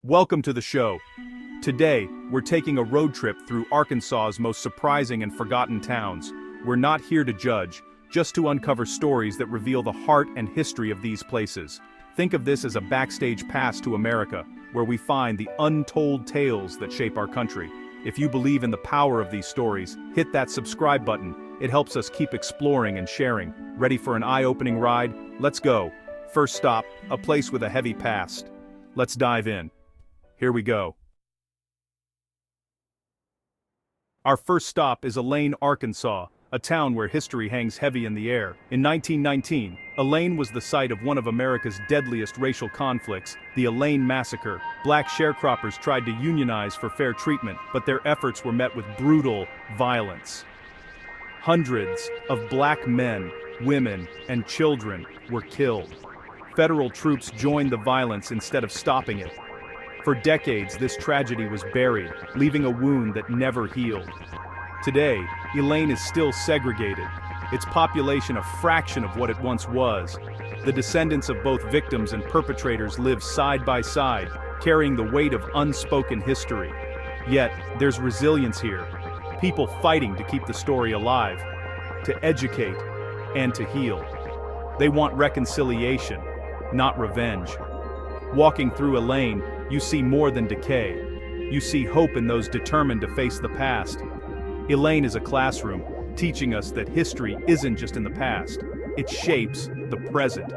Welcome to the show. Today, we're taking a road trip through Arkansas's most surprising and forgotten towns. We're not here to judge, just to uncover stories that reveal the heart and history of these places. Think of this as a backstage pass to America, where we find the untold tales that shape our country. If you believe in the power of these stories, hit that subscribe button. It helps us keep exploring and sharing. Ready for an eye-opening ride? Let's go. First stop, a place with a heavy past. Let's dive in. Here we go. Our first stop is Elaine, Arkansas, a town where history hangs heavy in the air. In 1919, Elaine was the site of one of America's deadliest racial conflicts, the Elaine Massacre. Black sharecroppers tried to unionize for fair treatment, but their efforts were met with brutal violence. Hundreds of black men, women, and children were killed. Federal troops joined the violence instead of stopping it. For decades, this tragedy was buried, leaving a wound that never healed. Today, Elaine is still segregated, its population a fraction of what it once was. The descendants of both victims and perpetrators live side by side, carrying the weight of unspoken history. Yet, there's resilience here, people fighting to keep the story alive, to educate, and to heal. They want reconciliation, not revenge. Walking through Elaine, you see more than decay. You see hope in those determined to face the past. Elaine is a classroom, teaching us that history isn't just in the past. It shapes the present.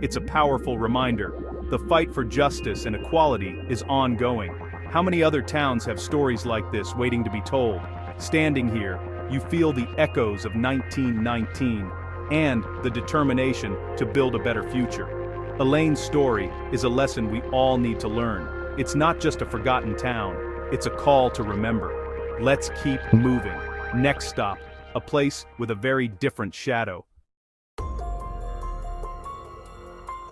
It's a powerful reminder. The fight for justice and equality is ongoing. How many other towns have stories like this waiting to be told? Standing here, you feel the echoes of 1919 and the determination to build a better future. Elaine's story is a lesson we all need to learn. It's not just a forgotten town, it's a call to remember. Let's keep moving. Next stop, a place with a very different shadow.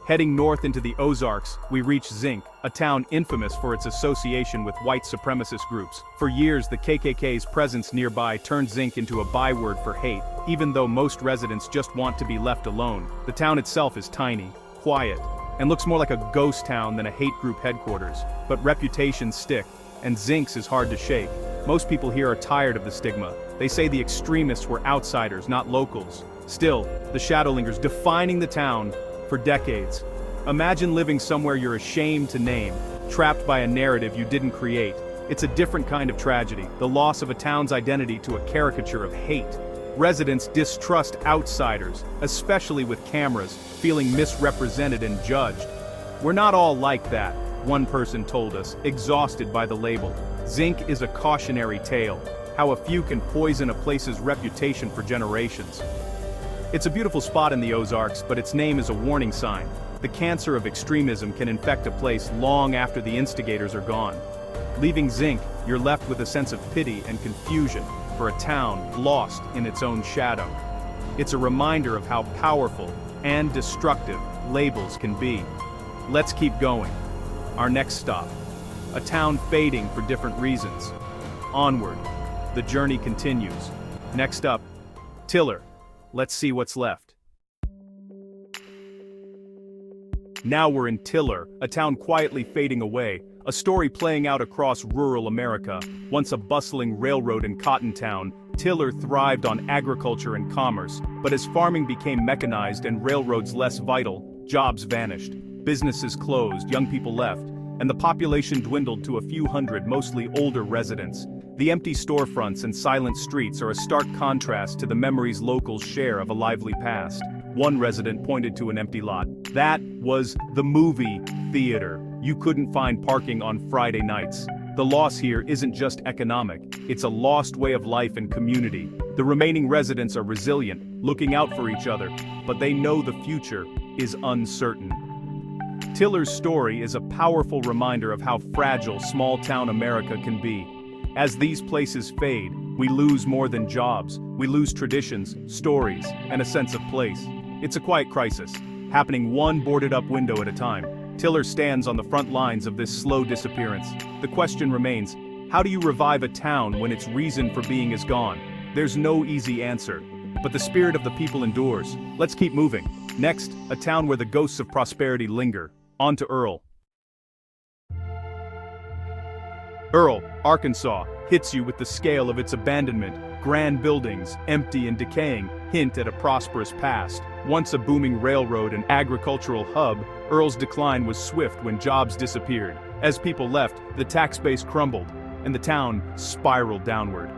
Heading north into the Ozarks, we reach Zinc, a town infamous for its association with white supremacist groups. For years, the KKK's presence nearby turned Zinc into a byword for hate, even though most residents just want to be left alone. The town itself is tiny, quiet, and looks more like a ghost town than a hate group headquarters. But reputations stick, and Zinc's is hard to shake. Most people here are tired of the stigma. They say the extremists were outsiders, not locals. Still, the shadow lingers, defining the town for decades. Imagine living somewhere you're ashamed to name, trapped by a narrative you didn't create. It's a different kind of tragedy, the loss of a town's identity to a caricature of hate. Residents distrust outsiders, especially with cameras, feeling misrepresented and judged. We're not all like that, one person told us, exhausted by the label. Zinc is a cautionary tale, how a few can poison a place's reputation for generations. It's a beautiful spot in the Ozarks, but its name is a warning sign. The cancer of extremism can infect a place long after the instigators are gone. Leaving Zinc, you're left with a sense of pity and confusion for a town lost in its own shadow. It's a reminder of how powerful and destructive labels can be. Let's keep going. Our next stop, a town fading for different reasons. Onward, the journey continues. Next up, Tiller. Let's see what's left. Now we're in Tiller, a town quietly fading away, a story playing out across rural America. Once a bustling railroad and cotton town, Tiller thrived on agriculture and commerce, but as farming became mechanized and railroads less vital, jobs vanished. Businesses closed, young people left, and the population dwindled to a few hundred, mostly older residents. The empty storefronts and silent streets are a stark contrast to the memories locals share of a lively past. One resident pointed to an empty lot. That was the movie theater. You couldn't find parking on Friday nights. The loss here isn't just economic, it's a lost way of life and community. The remaining residents are resilient, looking out for each other, but they know the future is uncertain. Tiller's story is a powerful reminder of how fragile small-town America can be. As these places fade, we lose more than jobs. We lose traditions, stories, and a sense of place. It's a quiet crisis, happening one boarded-up window at a time. Tiller stands on the front lines of this slow disappearance. The question remains, how do you revive a town when its reason for being is gone? There's no easy answer, but the spirit of the people endures. Let's keep moving. Next, a town where the ghosts of prosperity linger. On to Earl. Earl, Arkansas, hits you with the scale of its abandonment. Grand buildings, empty and decaying, hint at a prosperous past. Once a booming railroad and agricultural hub, Earl's decline was swift when jobs disappeared. As people left, the tax base crumbled, and the town spiraled downward.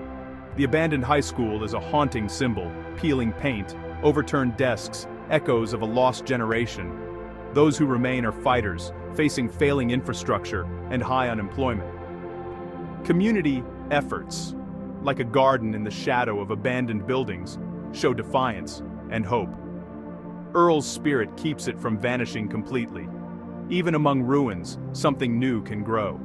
The abandoned high school is a haunting symbol, peeling paint, overturned desks, echoes of a lost generation. Those who remain are fighters, facing failing infrastructure and high unemployment. Community efforts, like a garden in the shadow of abandoned buildings, show defiance and hope. Earl's spirit keeps it from vanishing completely. Even among ruins, something new can grow.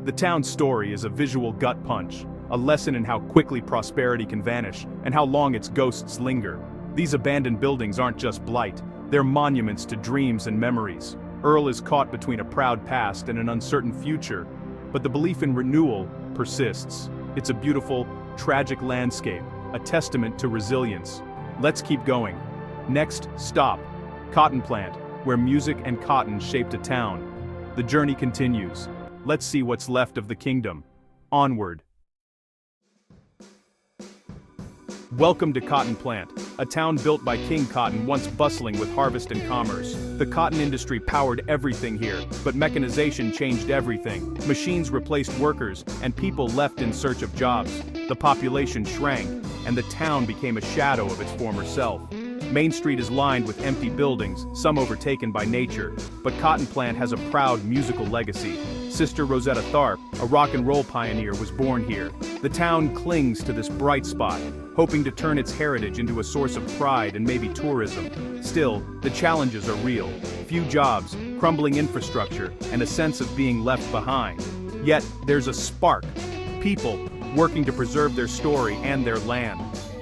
The town's story is a visual gut punch, a lesson in how quickly prosperity can vanish and how long its ghosts linger. These abandoned buildings aren't just blight, they're monuments to dreams and memories. Earl is caught between a proud past and an uncertain future, but the belief in renewal persists. It's a beautiful, tragic landscape, a testament to resilience. Let's keep going. Next stop, Cotton Plant, where music and cotton shaped a town. The journey continues. Let's see what's left of the kingdom. Onward. Welcome to Cotton Plant, a town built by King Cotton, once bustling with harvest and commerce. The cotton industry powered everything here, but mechanization changed everything. Machines replaced workers, and people left in search of jobs. The population shrank, and the town became a shadow of its former self. Main Street is lined with empty buildings, some overtaken by nature, but Cotton Plant has a proud musical legacy. Sister Rosetta Tharpe, a rock and roll pioneer, was born here. The town clings to this bright spot, hoping to turn its heritage into a source of pride and maybe tourism. Still, the challenges are real. Few jobs, crumbling infrastructure, and a sense of being left behind. Yet, there's a spark. People working to preserve their story and their land.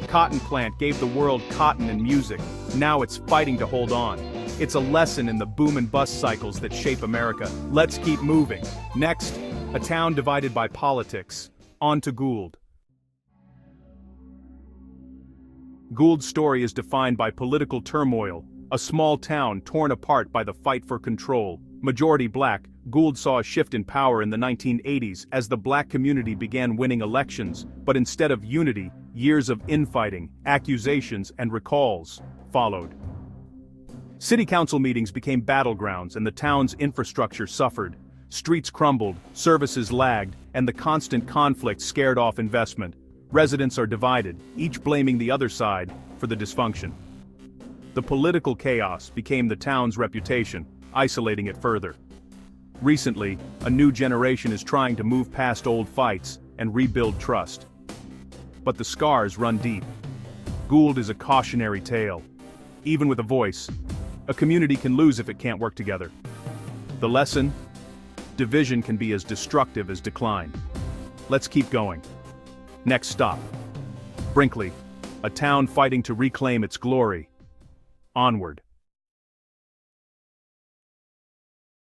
Cotton Plant gave the world cotton and music. Now it's fighting to hold on. It's a lesson in the boom and bust cycles that shape America. Let's keep moving. Next, a town divided by politics. On to Gould. Gould's story is defined by political turmoil, a small town torn apart by the fight for control. Majority black, Gould saw a shift in power in the 1980s as the black community began winning elections, but instead of unity, years of infighting, accusations, and recalls followed. City council meetings became battlegrounds and the town's infrastructure suffered. Streets crumbled, services lagged, and the constant conflict scared off investment. Residents are divided, each blaming the other side for the dysfunction. The political chaos became the town's reputation, isolating it further. Recently, a new generation is trying to move past old fights and rebuild trust. But the scars run deep. Gould is a cautionary tale. Even with a voice, a community can lose if it can't work together. The lesson? Division can be as destructive as decline. Let's keep going. Next stop. Brinkley, a town fighting to reclaim its glory. Onward.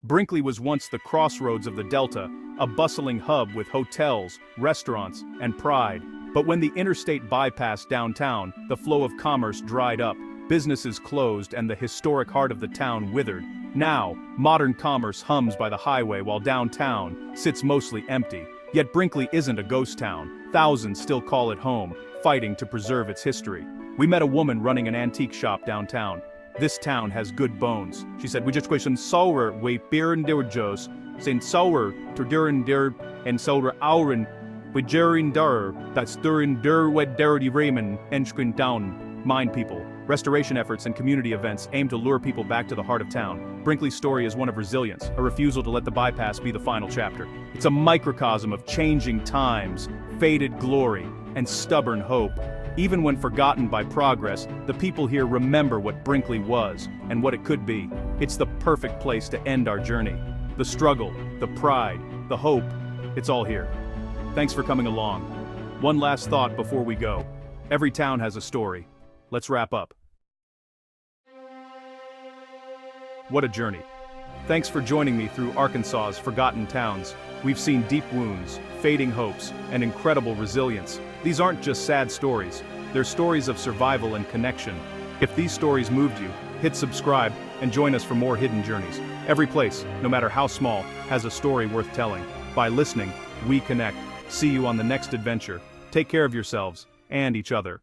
Brinkley was once the crossroads of the Delta, a bustling hub with hotels, restaurants, and pride. But when the interstate bypassed downtown, the flow of commerce dried up, businesses closed, and the historic heart of the town withered. Now, modern commerce hums by the highway while downtown sits mostly empty. Yet Brinkley isn't a ghost town. Thousands still call it home, fighting to preserve its history. We met a woman running an antique shop downtown. This town has good bones. She said, we just question sour we beeren der jos, zijn sour to duren der and sour auren, we duren der, that's duren der wed der die Raymond, enschkin down. Mind people. Restoration efforts and community events aim to lure people back to the heart of town. Brinkley's story is one of resilience, a refusal to let the bypass be the final chapter. It's a microcosm of changing times, faded glory, and stubborn hope. Even when forgotten by progress, the people here remember what Brinkley was and what it could be. It's the perfect place to end our journey. The struggle, the pride, the hope, it's all here. Thanks for coming along. One last thought before we go. Every town has a story. Let's wrap up. What a journey. Thanks for joining me through Arkansas's forgotten towns. We've seen deep wounds, fading hopes, and incredible resilience. These aren't just sad stories, they're stories of survival and connection. If these stories moved you, hit subscribe and join us for more hidden journeys. Every place, no matter how small, has a story worth telling. By listening, we connect. See you on the next adventure. Take care of yourselves and each other.